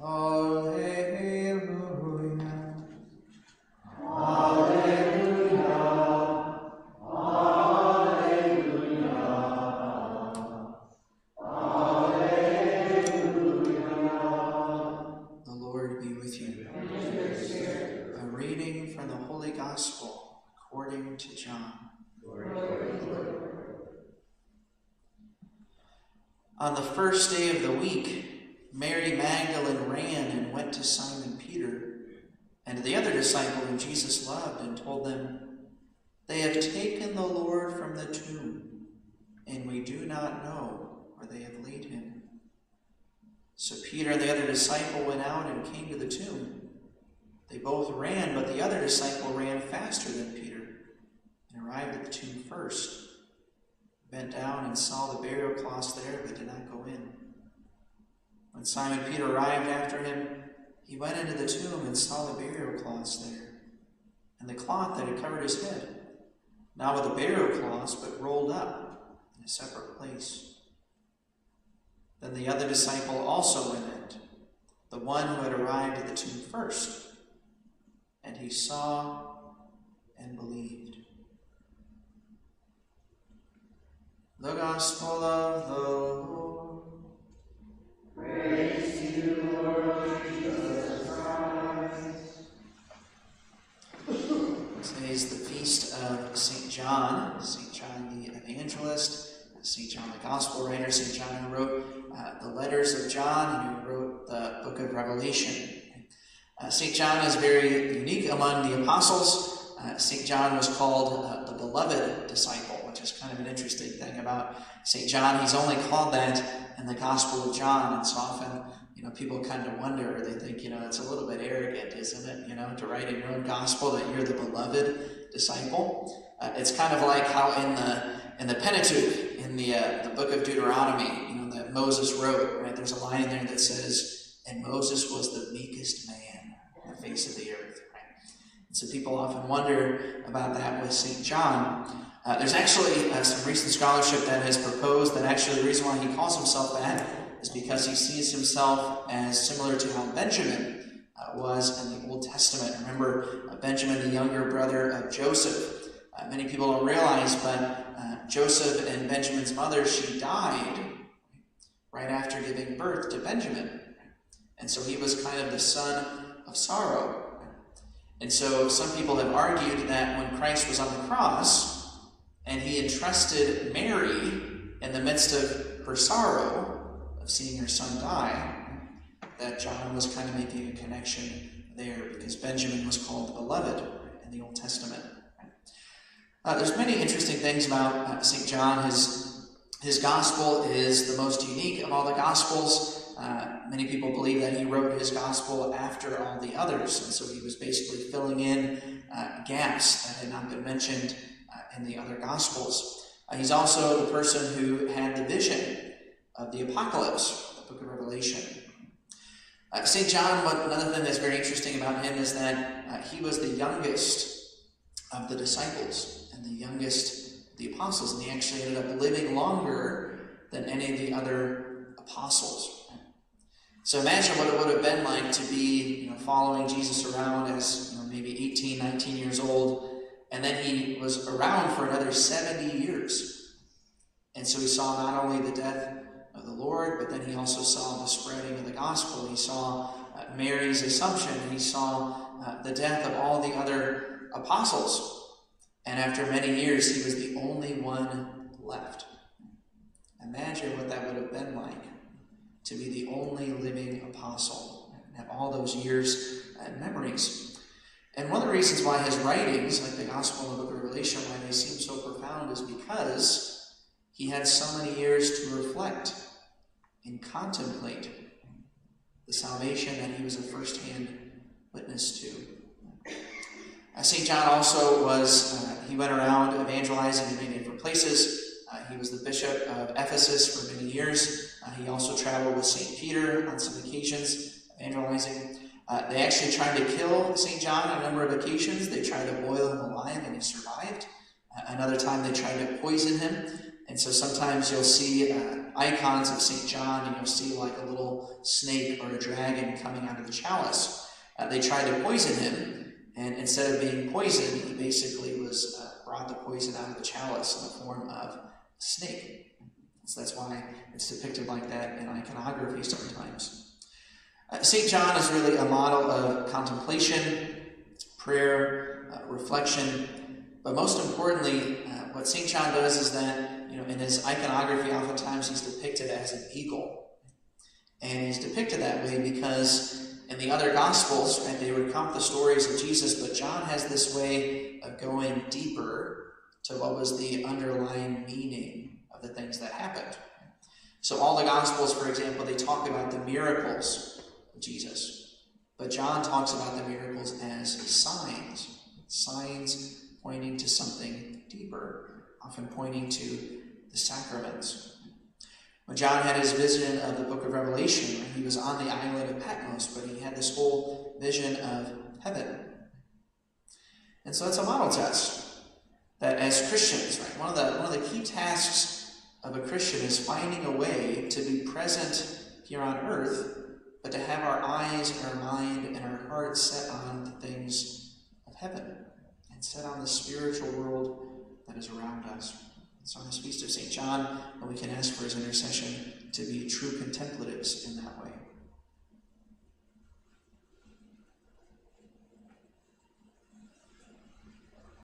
Alleluia. Alleluia. Alleluia. Alleluia. The Lord be with you. A reading from the Holy Gospel according to John. On the first day of the week, Mary Magdalene ran and went to Simon Peter and the other disciple whom Jesus loved and told them, "They have taken the Lord from the tomb, and we do not know where they have laid him." So Peter and the other disciple went out and came to the tomb. They both ran, but the other disciple ran faster than Peter and arrived at the tomb first. Bent down and saw the burial cloths there, but did not go in. When Simon Peter arrived after him, he went into the tomb and saw the burial cloths there, and the cloth that had covered his head, not with the burial cloths, but rolled up in a separate place. Then the other disciple also went in, the one who had arrived at the tomb first, and he saw and believed. The Gospel of the Lord. Praise to you, Lord Jesus Christ. Today is the feast of St. John the Evangelist, St. John the Gospel writer, St. John who wrote the letters of John and who wrote the book of Revelation. St. John is very unique among the apostles. St. John was called the beloved disciple, which is kind of an interesting thing about St. John. He's only called that in the Gospel of John, and so often, people kind of wonder, or they think, it's a little bit arrogant, isn't it, to write in your own Gospel that you're the beloved disciple. It's kind of like how in the Pentateuch, in the book of Deuteronomy, that Moses wrote, right? There's a line in there that says, "And Moses was the meekest man on the face of the earth." So people often wonder about that with St. John. There's actually some recent scholarship that has proposed that actually the reason why he calls himself that is because he sees himself as similar to how Benjamin was in the Old Testament. Remember, Benjamin, the younger brother of Joseph. Many people don't realize, but Joseph and Benjamin's mother, she died right after giving birth to Benjamin. And so he was kind of the son of sorrow. And so some people have argued that when Christ was on the cross and he entrusted Mary in the midst of her sorrow of seeing her son die, that John was kind of making a connection there because Benjamin was called the beloved in the Old Testament. There's many interesting things about St. John. His gospel is the most unique of all the gospels. Many people believe that he wrote his gospel after all the others, and so he was basically filling in gaps that had not been mentioned in the other gospels. He's also the person who had the vision of the apocalypse, the book of Revelation. St. John, another thing that's very interesting about him is that he was the youngest of the disciples and the youngest of the apostles, and he actually ended up living longer than any of the other apostles. So imagine what it would have been like to be, following Jesus around as, maybe 18, 19 years old, and then he was around for another 70 years. And so he saw not only the death of the Lord, but then he also saw the spreading of the gospel. He saw Mary's Assumption. He saw the death of all the other apostles. And after many years, he was the only one left. Imagine what that would have been like, to be the only living apostle and have all those years and memories. And one of the reasons why his writings, like the Gospel and the Book of Revelation, why they seem so profound is because he had so many years to reflect and contemplate the salvation that he was a first-hand witness to. St. John also he went around evangelizing in many different places. He was the bishop of Ephesus for many years. He also traveled with St. Peter on some occasions, evangelizing. They actually tried to kill St. John on a number of occasions. They tried to boil him alive, and he survived. Another time they tried to poison him. And so sometimes you'll see icons of St. John, and you'll see like a little snake or a dragon coming out of the chalice. They tried to poison him, and instead of being poisoned, he basically was brought the poison out of the chalice in the form of a snake. So that's why it's depicted like that in iconography sometimes. St. John is really a model of contemplation, prayer, reflection, but most importantly, what St. John does is that, in his iconography, oftentimes he's depicted as an eagle. And he's depicted that way because in the other Gospels, right, they recount the stories of Jesus, but John has this way of going deeper to what was the underlying meaning of the things that happened. So all the Gospels, for example, they talk about the miracles of Jesus, but John talks about the miracles as signs pointing to something deeper, often pointing to the sacraments. When John had his vision of the book of Revelation, he was on the island of Patmos, but he had this whole vision of heaven. And so that's a model test that as Christians, right, one of the key tasks of a Christian is finding a way to be present here on earth, but to have our eyes and our mind and our hearts set on the things of heaven and set on the spiritual world that is around us. So on this feast of St. John, we can ask for his intercession to be true contemplatives in that way.